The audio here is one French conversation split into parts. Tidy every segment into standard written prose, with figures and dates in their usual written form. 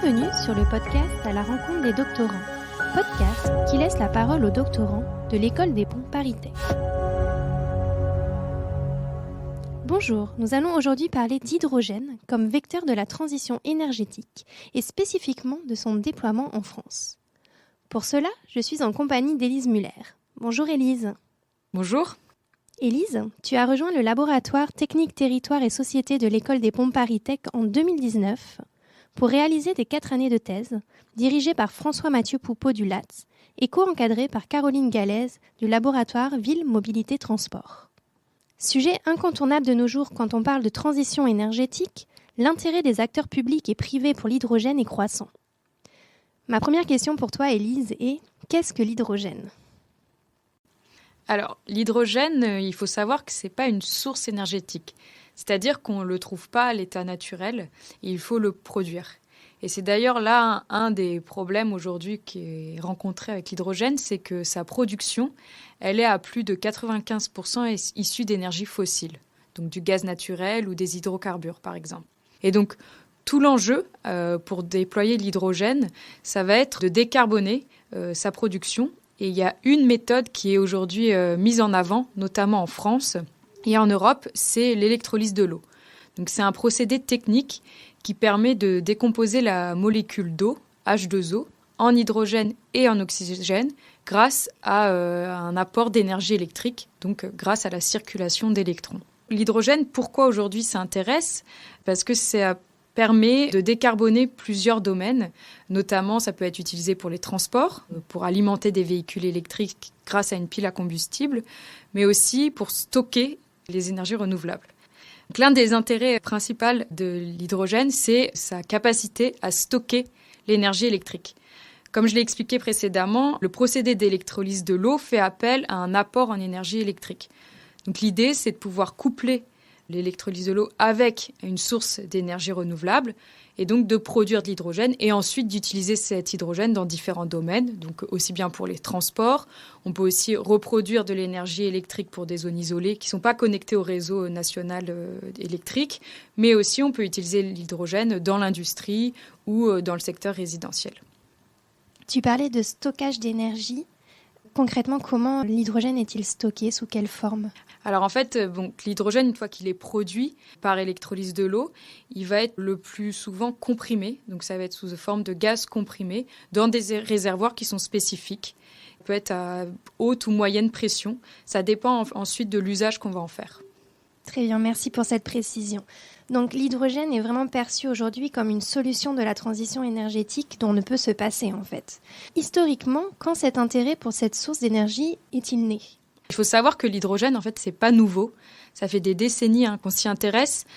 Bienvenue sur le podcast À la rencontre des doctorants, podcast qui laisse la parole aux doctorants de l'École des Ponts Paris-Tech. Bonjour, nous allons aujourd'hui parler d'hydrogène comme vecteur de la transition énergétique et spécifiquement de son déploiement en France. Pour cela, je suis en compagnie d'Élise Muller. Bonjour Élise. Bonjour. Élise, tu as rejoint le laboratoire Technique, Territoire et Société de l'École des Ponts Paris-Tech en 2019 pour réaliser tes 4 années de thèse, dirigées par François-Mathieu Poupeau du LATS et co-encadrées par Caroline Galaise du laboratoire Ville Mobilité Transport. Sujet incontournable de nos jours quand on parle de transition énergétique, l'intérêt des acteurs publics et privés pour l'hydrogène est croissant. Ma première question pour toi, Élise, est « Qu'est-ce que l'hydrogène ?» Alors, l'hydrogène, il faut savoir que ce n'est pas une source énergétique. C'est-à-dire qu'on ne le trouve pas à l'état naturel et il faut le produire. Et c'est d'ailleurs là un des problèmes aujourd'hui qui est rencontré avec l'hydrogène, c'est que sa production, elle est à plus de 95% issue d'énergie fossile, donc du gaz naturel ou des hydrocarbures par exemple. Et donc, tout l'enjeu pour déployer l'hydrogène, ça va être de décarboner sa production. Et il y a une méthode qui est aujourd'hui mise en avant, notamment en France et en Europe, c'est l'électrolyse de l'eau. Donc c'est un procédé technique qui permet de décomposer la molécule d'eau, H2O, en hydrogène et en oxygène grâce à un apport d'énergie électrique, donc grâce à la circulation d'électrons. L'hydrogène, pourquoi aujourd'hui ça intéresse ? Parce que ça permet de décarboner plusieurs domaines, notamment ça peut être utilisé pour les transports, pour alimenter des véhicules électriques grâce à une pile à combustible, mais aussi pour stocker les énergies renouvelables. Donc, l'un des intérêts principaux de l'hydrogène, c'est sa capacité à stocker l'énergie électrique. Comme je l'ai expliqué précédemment, le procédé d'électrolyse de l'eau fait appel à un apport en énergie électrique. Donc l'idée, c'est de pouvoir coupler l'électrolyse de l'eau avec une source d'énergie renouvelable et donc de produire de l'hydrogène et ensuite d'utiliser cet hydrogène dans différents domaines, donc aussi bien pour les transports. On peut aussi reproduire de l'énergie électrique pour des zones isolées qui ne sont pas connectées au réseau national électrique, mais aussi on peut utiliser l'hydrogène dans l'industrie ou dans le secteur résidentiel. Tu parlais de stockage d'énergie. Concrètement, comment l'hydrogène est-il stocké ? Sous quelle forme ? Alors en fait, l'hydrogène, une fois qu'il est produit par électrolyse de l'eau, il va être le plus souvent comprimé. Donc ça va être sous forme de gaz comprimé dans des réservoirs qui sont spécifiques. Il peut être à haute ou moyenne pression. Ça dépend ensuite de l'usage qu'on va en faire. Très bien, merci pour cette précision. Donc l'hydrogène est vraiment perçu aujourd'hui comme une solution de la transition énergétique dont on ne peut se passer en fait. Historiquement, quand cet intérêt pour cette source d'énergie est-il né ? Il faut savoir que l'hydrogène, en fait, c'est pas nouveau. Ça fait des décennies qu'on s'y intéresse.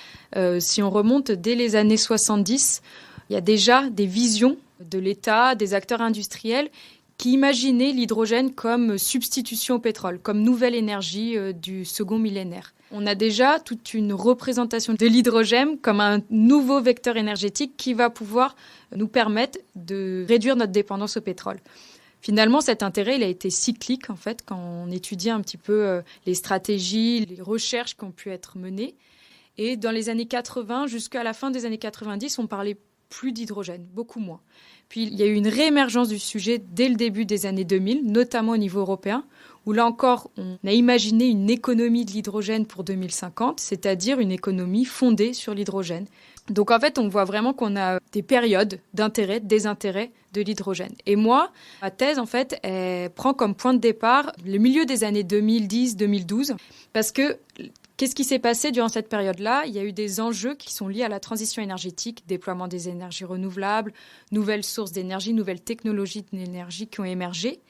Si on remonte dès les années 70, il y a déjà des visions de l'État, des acteurs industriels qui imaginaient l'hydrogène comme substitution au pétrole, comme nouvelle énergie du second millénaire. On a déjà toute une représentation de l'hydrogène comme un nouveau vecteur énergétique qui va pouvoir nous permettre de réduire notre dépendance au pétrole. Finalement, cet intérêt, il a été cyclique, en fait, quand on étudie un petit peu les stratégies, les recherches qui ont pu être menées. Et dans les années 80, jusqu'à la fin des années 90, on parlait plus d'hydrogène, beaucoup moins. Puis, il y a eu une réémergence du sujet dès le début des années 2000, notamment au niveau européen, où là encore, on a imaginé une économie de l'hydrogène pour 2050, c'est-à-dire une économie fondée sur l'hydrogène. Donc en fait, on voit vraiment qu'on a des périodes d'intérêt, de désintérêt de l'hydrogène. Et moi, ma thèse, en fait, elle prend comme point de départ le milieu des années 2010-2012, parce que qu'est-ce qui s'est passé durant cette période-là ? Il y a eu des enjeux qui sont liés à la transition énergétique, déploiement des énergies renouvelables, nouvelles sources d'énergie, nouvelles technologies d'énergie qui ont émergé.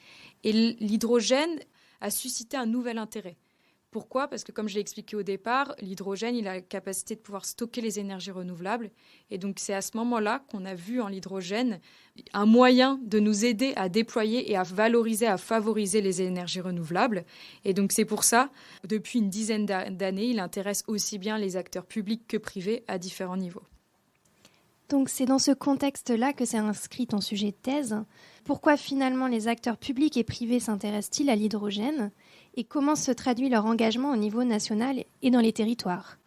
Et l'hydrogène a suscité un nouvel intérêt. Pourquoi ? Parce que comme je l'ai expliqué au départ, l'hydrogène, il a la capacité de pouvoir stocker les énergies renouvelables. Et donc c'est à ce moment-là qu'on a vu en l'hydrogène un moyen de nous aider à déployer et à valoriser, à favoriser les énergies renouvelables. Et donc c'est pour ça, depuis une dizaine d'années, il intéresse aussi bien les acteurs publics que privés à différents niveaux. Donc c'est dans ce contexte-là que s'est inscrit ton sujet de thèse. Pourquoi finalement les acteurs publics et privés s'intéressent-ils à l'hydrogène ? Et comment se traduit leur engagement au niveau national et dans les territoires ?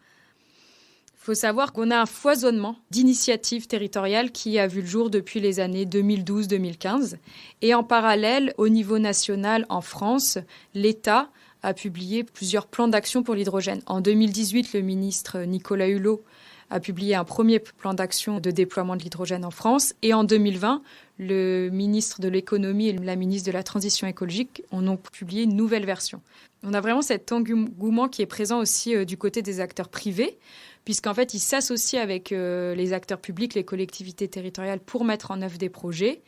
Il Il faut savoir qu'on a un foisonnement d'initiatives territoriales qui a vu le jour depuis les années 2012-2015. Et en parallèle, au niveau national, en France, l'État a publié plusieurs plans d'action pour l'hydrogène. En 2018, le ministre Nicolas Hulot a publié un premier plan d'action de déploiement de l'hydrogène en France. Et en 2020, le ministre de l'économie et la ministre de la transition écologique en ont publié une nouvelle version. On a vraiment cet engouement qui est présent aussi du côté des acteurs privés, puisqu'en fait, ils s'associent avec les acteurs publics, les collectivités territoriales pour mettre en œuvre des projets.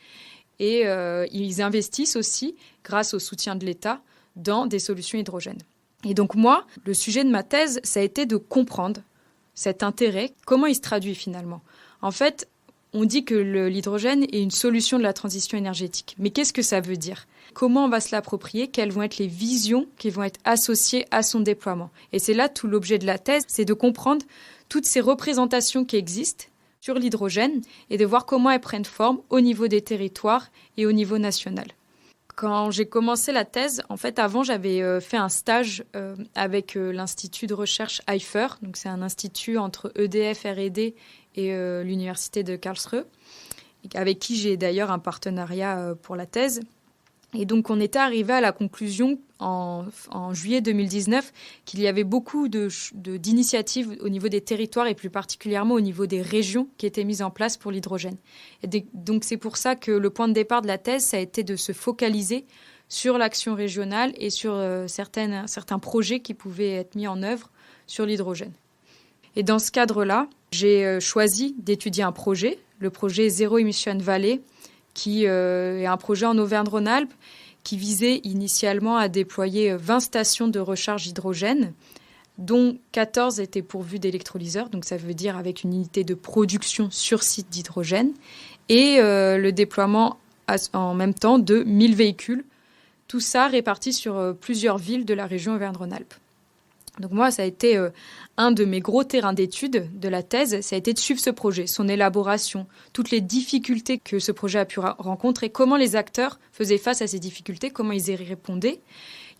Et ils investissent aussi, grâce au soutien de l'État, dans des solutions hydrogènes. Et donc moi, le sujet de ma thèse, ça a été de comprendre cet intérêt, comment il se traduit finalement. En fait, on dit que l'hydrogène est une solution de la transition énergétique. Mais qu'est-ce que ça veut dire ? Comment on va se l'approprier ? Quelles vont être les visions qui vont être associées à son déploiement ? Et c'est là tout l'objet de la thèse, c'est de comprendre toutes ces représentations qui existent sur l'hydrogène et de voir comment elles prennent forme au niveau des territoires et au niveau national. Quand j'ai commencé la thèse, en fait, avant, j'avais fait un stage avec l'Institut de recherche IFER. Donc, c'est un institut entre EDF, R&D et l'Université de Karlsruhe, avec qui j'ai d'ailleurs un partenariat pour la thèse. Et donc, on était arrivé à la conclusion en juillet 2019 qu'il y avait beaucoup d'initiatives au niveau des territoires et plus particulièrement au niveau des régions qui étaient mises en place pour l'hydrogène. Et donc, c'est pour ça que le point de départ de la thèse, ça a été de se focaliser sur l'action régionale et sur certains projets qui pouvaient être mis en œuvre sur l'hydrogène. Et dans ce cadre-là, j'ai choisi d'étudier un projet, le projet Zero Emission Valley, qui est un projet en Auvergne-Rhône-Alpes qui visait initialement à déployer 20 stations de recharge hydrogène, dont 14 étaient pourvues d'électrolyseurs, donc ça veut dire avec une unité de production sur site d'hydrogène, et le déploiement en même temps de 1000 véhicules, tout ça réparti sur plusieurs villes de la région Auvergne-Rhône-Alpes. Donc moi, ça a été un de mes gros terrains d'études de la thèse, ça a été de suivre ce projet, son élaboration, toutes les difficultés que ce projet a pu rencontrer, comment les acteurs faisaient face à ces difficultés, comment ils y répondaient.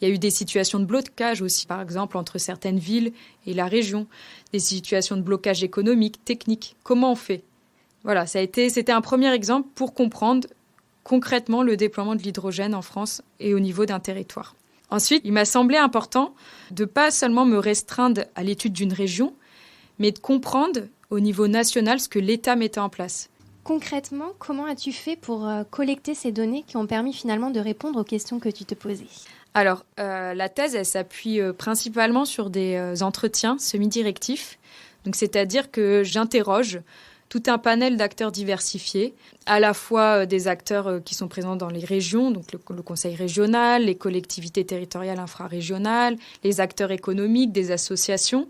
Il y a eu des situations de blocage aussi, par exemple, entre certaines villes et la région, des situations de blocage économique, technique. Comment on fait ? Voilà, c'était un premier exemple pour comprendre concrètement le déploiement de l'hydrogène en France et au niveau d'un territoire. Ensuite, il m'a semblé important de pas seulement me restreindre à l'étude d'une région, mais de comprendre au niveau national ce que l'État mettait en place. Concrètement, comment as-tu fait pour collecter ces données qui ont permis finalement de répondre aux questions que tu te posais ? Alors, la thèse, elle s'appuie principalement sur des entretiens semi-directifs. Donc, c'est-à-dire que j'interroge tout un panel d'acteurs diversifiés, à la fois des acteurs qui sont présents dans les régions, donc le conseil régional, les collectivités territoriales infrarégionales, les acteurs économiques, des associations,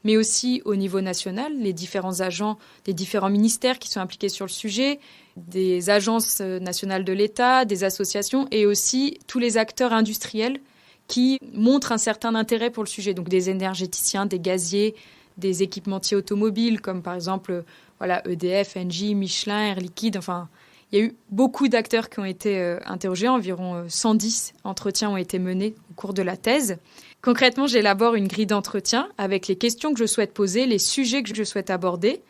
mais aussi au niveau national, les différents agents des différents ministères qui sont impliqués sur le sujet, des agences nationales de l'État, des associations et aussi tous les acteurs industriels qui montrent un certain intérêt pour le sujet, donc des énergéticiens, des gaziers, des équipementiers automobiles comme par exemple EDF, Engie, Michelin, Air Liquide, enfin, il y a eu beaucoup d'acteurs qui ont été interrogés, environ 110 entretiens ont été menés au cours de la thèse. Concrètement, j'élabore une grille d'entretien avec les questions que je souhaite poser, les sujets que je souhaite aborder.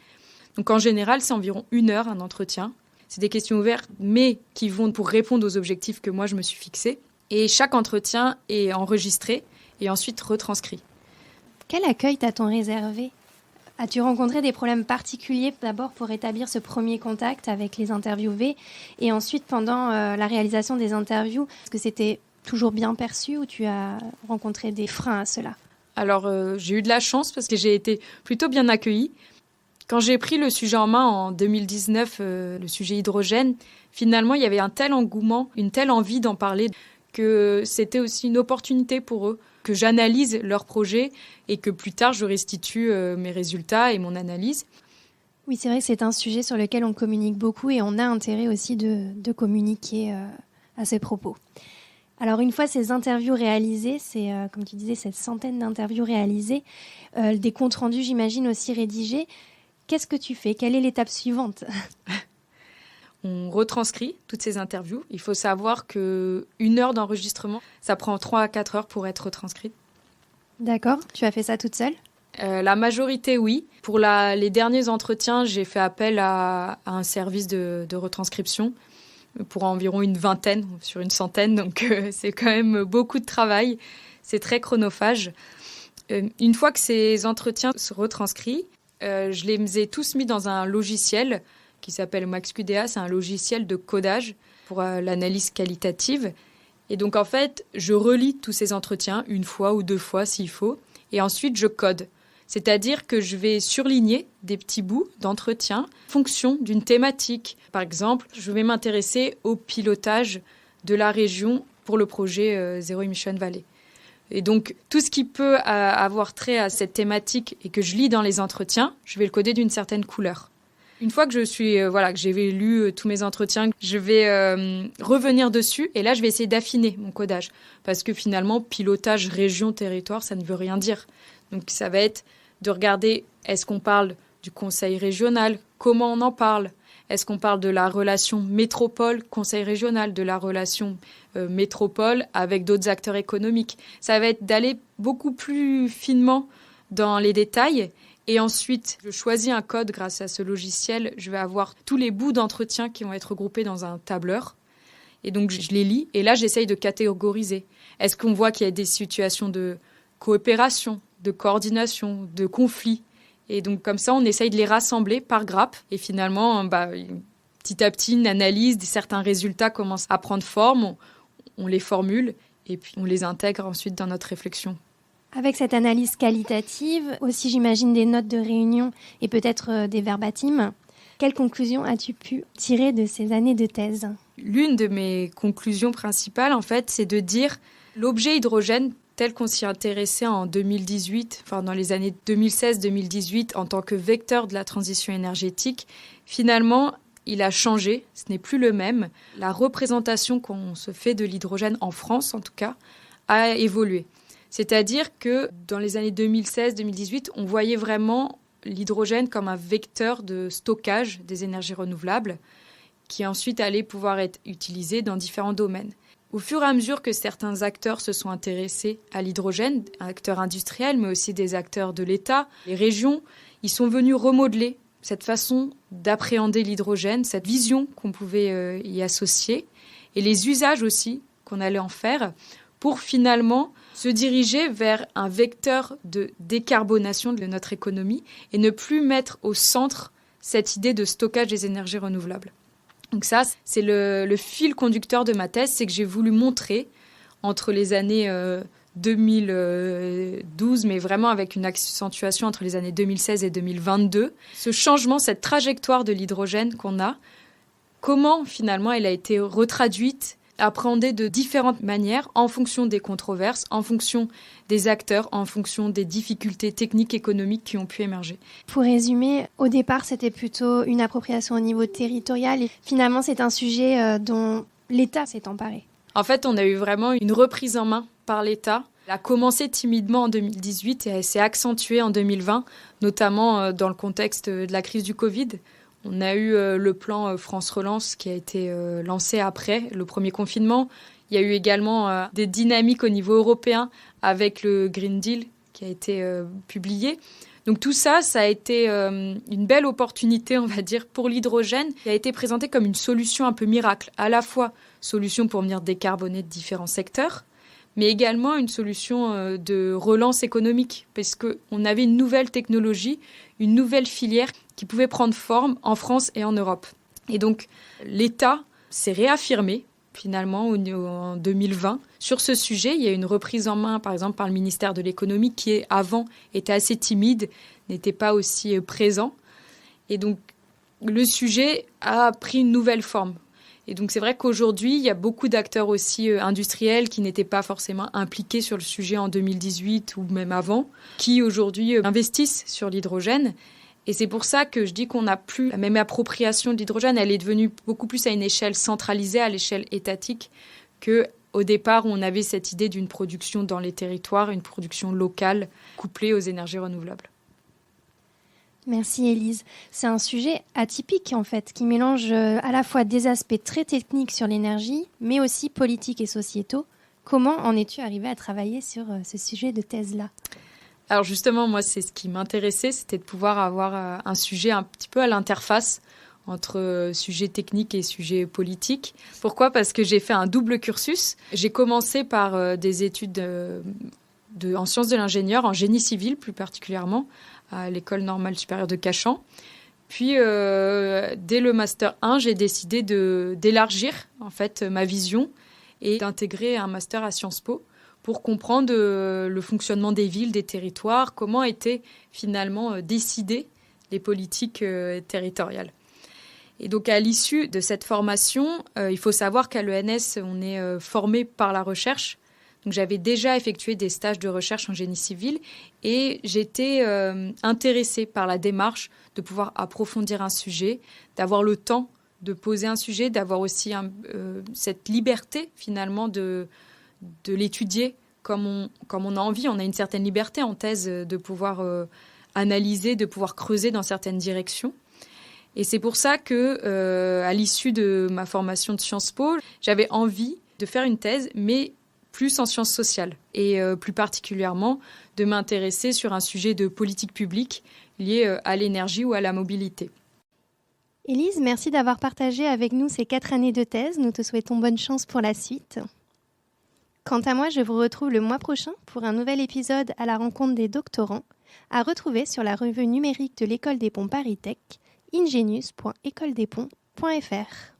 Donc en général, c'est environ 1 heure un entretien. C'est des questions ouvertes, mais qui vont pour répondre aux objectifs que moi je me suis fixés. Et chaque entretien est enregistré et ensuite retranscrit. Quel accueil t'a-t-on réservé ? As-tu rencontré des problèmes particuliers d'abord pour établir ce premier contact avec les interviewés et ensuite pendant la réalisation des interviews, est-ce que c'était toujours bien perçu ou tu as rencontré des freins à cela ? Alors j'ai eu de la chance parce que j'ai été plutôt bien accueillie. Quand j'ai pris le sujet en main en 2019, le sujet hydrogène, finalement il y avait un tel engouement, une telle envie d'en parler que c'était aussi une opportunité pour eux, que j'analyse leur projet et que plus tard je restitue mes résultats et mon analyse. Oui, c'est vrai que c'est un sujet sur lequel on communique beaucoup et on a intérêt aussi de communiquer à ces propos. Alors une fois ces interviews réalisées, c'est comme tu disais cette centaine d'interviews réalisées, des comptes rendus j'imagine aussi rédigés, qu'est-ce que tu fais ? Quelle est l'étape suivante ? On retranscrit toutes ces interviews. Il faut savoir que 1 heure d'enregistrement, ça prend 3 à 4 heures pour être retranscrite. D'accord. Tu as fait ça toute seule ? La majorité, oui. Pour les derniers entretiens, j'ai fait appel à un service de retranscription pour environ une vingtaine sur une centaine. Donc, c'est quand même beaucoup de travail. C'est très chronophage. Une fois que ces entretiens se retranscrits, je les ai tous mis dans un logiciel qui s'appelle MaxQDA. C'est un logiciel de codage pour l'analyse qualitative. Et donc, en fait, je relis tous ces entretiens une fois ou 2 fois s'il faut. Et ensuite, je code. C'est-à-dire que je vais surligner des petits bouts d'entretien en fonction d'une thématique. Par exemple, je vais m'intéresser au pilotage de la région pour le projet Zero Emission Valley. Et donc, tout ce qui peut avoir trait à cette thématique et que je lis dans les entretiens, je vais le coder d'une certaine couleur. Une fois que que j'ai lu tous mes entretiens, je vais revenir dessus et là, je vais essayer d'affiner mon codage. Parce que finalement, pilotage, région, territoire, ça ne veut rien dire. Donc, ça va être de regarder, est-ce qu'on parle du conseil régional? Comment on en parle? Est-ce qu'on parle de la relation métropole-conseil régional, de la relation métropole avec d'autres acteurs économiques? Ça va être d'aller beaucoup plus finement dans les détails. Et ensuite, je choisis un code grâce à ce logiciel. Je vais avoir tous les bouts d'entretien qui vont être regroupés dans un tableur. Et donc, je les lis. Et là, j'essaye de catégoriser. Est-ce qu'on voit qu'il y a des situations de coopération, de coordination, de conflit? Et donc, comme ça, on essaye de les rassembler par grappe. Et finalement, petit à petit, une analyse, certains résultats commencent à prendre forme. On les formule et puis on les intègre ensuite dans notre réflexion. Avec cette analyse qualitative, aussi j'imagine des notes de réunion et peut-être des verbatims. Quelles conclusions as-tu pu tirer de ces années de thèse? L'une de mes conclusions principales, en fait, c'est de dire l'objet hydrogène tel qu'on s'y intéressait en 2018, dans les années 2016-2018, en tant que vecteur de la transition énergétique, finalement, il a changé, ce n'est plus le même. La représentation qu'on se fait de l'hydrogène, en France en tout cas, a évolué. C'est-à-dire que dans les années 2016-2018, on voyait vraiment l'hydrogène comme un vecteur de stockage des énergies renouvelables qui ensuite allait pouvoir être utilisé dans différents domaines. Au fur et à mesure que certains acteurs se sont intéressés à l'hydrogène, acteurs industriels, mais aussi des acteurs de l'État, les régions, ils sont venus remodeler cette façon d'appréhender l'hydrogène, cette vision qu'on pouvait y associer, et les usages aussi qu'on allait en faire pour finalement se diriger vers un vecteur de décarbonation de notre économie et ne plus mettre au centre cette idée de stockage des énergies renouvelables. Donc ça, c'est le fil conducteur de ma thèse, c'est que j'ai voulu montrer entre les années 2012, mais vraiment avec une accentuation entre les années 2016 et 2022, ce changement, cette trajectoire de l'hydrogène qu'on a, comment finalement elle a été retraduite, appréhendée de différentes manières en fonction des controverses, en fonction des acteurs, en fonction des difficultés techniques, économiques qui ont pu émerger. Pour résumer, au départ, c'était plutôt une appropriation au niveau territorial et finalement, c'est un sujet dont l'État s'est emparé. En fait, on a eu vraiment une reprise en main par l'État. Elle a commencé timidement en 2018 et elle s'est accentuée en 2020, notamment dans le contexte de la crise du Covid. On a eu le plan France Relance qui a été lancé après le premier confinement. Il y a eu également des dynamiques au niveau européen avec le Green Deal qui a été publié. Donc tout ça, ça a été une belle opportunité, on va dire, pour l'hydrogène qui a été présenté comme une solution un peu miracle. À la fois solution pour venir décarboner de différents secteurs, mais également une solution de relance économique parce qu'on avait une nouvelle technologie, une nouvelle filière qui pouvait prendre forme en France et en Europe. Et donc, l'État s'est réaffirmé, finalement, en 2020. Sur ce sujet, il y a une reprise en main, par exemple, par le ministère de l'Économie, qui, avant, était assez timide, n'était pas aussi présent. Et donc, le sujet a pris une nouvelle forme. Et donc, c'est vrai qu'aujourd'hui, il y a beaucoup d'acteurs aussi industriels qui n'étaient pas forcément impliqués sur le sujet en 2018 ou même avant, qui aujourd'hui investissent sur l'hydrogène. Et c'est pour ça que je dis qu'on n'a plus la même appropriation de l'hydrogène. Elle est devenue beaucoup plus à une échelle centralisée, à l'échelle étatique, qu'au départ où on avait cette idée d'une production dans les territoires, une production locale couplée aux énergies renouvelables. Merci Élise. C'est un sujet atypique en fait, qui mélange à la fois des aspects très techniques sur l'énergie, mais aussi politiques et sociétaux. Comment en es-tu arrivée à travailler sur ce sujet de thèse-là ? Alors justement, moi, c'est ce qui m'intéressait, c'était de pouvoir avoir un sujet un petit peu à l'interface entre sujets techniques et sujets politiques. Pourquoi ? Parce que j'ai fait un double cursus. J'ai commencé par des études en sciences de l'ingénieur, en génie civil plus particulièrement, à l'École normale supérieure de Cachan. Puis, dès le Master 1, j'ai décidé d'élargir en fait, ma vision et d'intégrer un Master à Sciences Po pour comprendre le fonctionnement des villes, des territoires, comment étaient finalement décidées les politiques territoriales. Et donc, à l'issue de cette formation, il faut savoir qu'à l'ENS, on est formé par la recherche. Donc, j'avais déjà effectué des stages de recherche en génie civil et j'étais intéressée par la démarche de pouvoir approfondir un sujet, d'avoir le temps de poser un sujet, d'avoir aussi cette liberté finalement de l'étudier comme on a envie. On a une certaine liberté en thèse de pouvoir analyser, de pouvoir creuser dans certaines directions. Et c'est pour ça que, à l'issue de ma formation de Sciences Po, j'avais envie de faire une thèse, mais plus en sciences sociales et plus particulièrement de m'intéresser sur un sujet de politique publique lié à l'énergie ou à la mobilité. Élise, merci d'avoir partagé avec nous ces 4 années de thèse. Nous te souhaitons bonne chance pour la suite. Quant à moi, je vous retrouve le mois prochain pour un nouvel épisode à la rencontre des doctorants, à retrouver sur la revue numérique de l'École des Ponts Paris Tech, ingenius.écoledesponts.fr.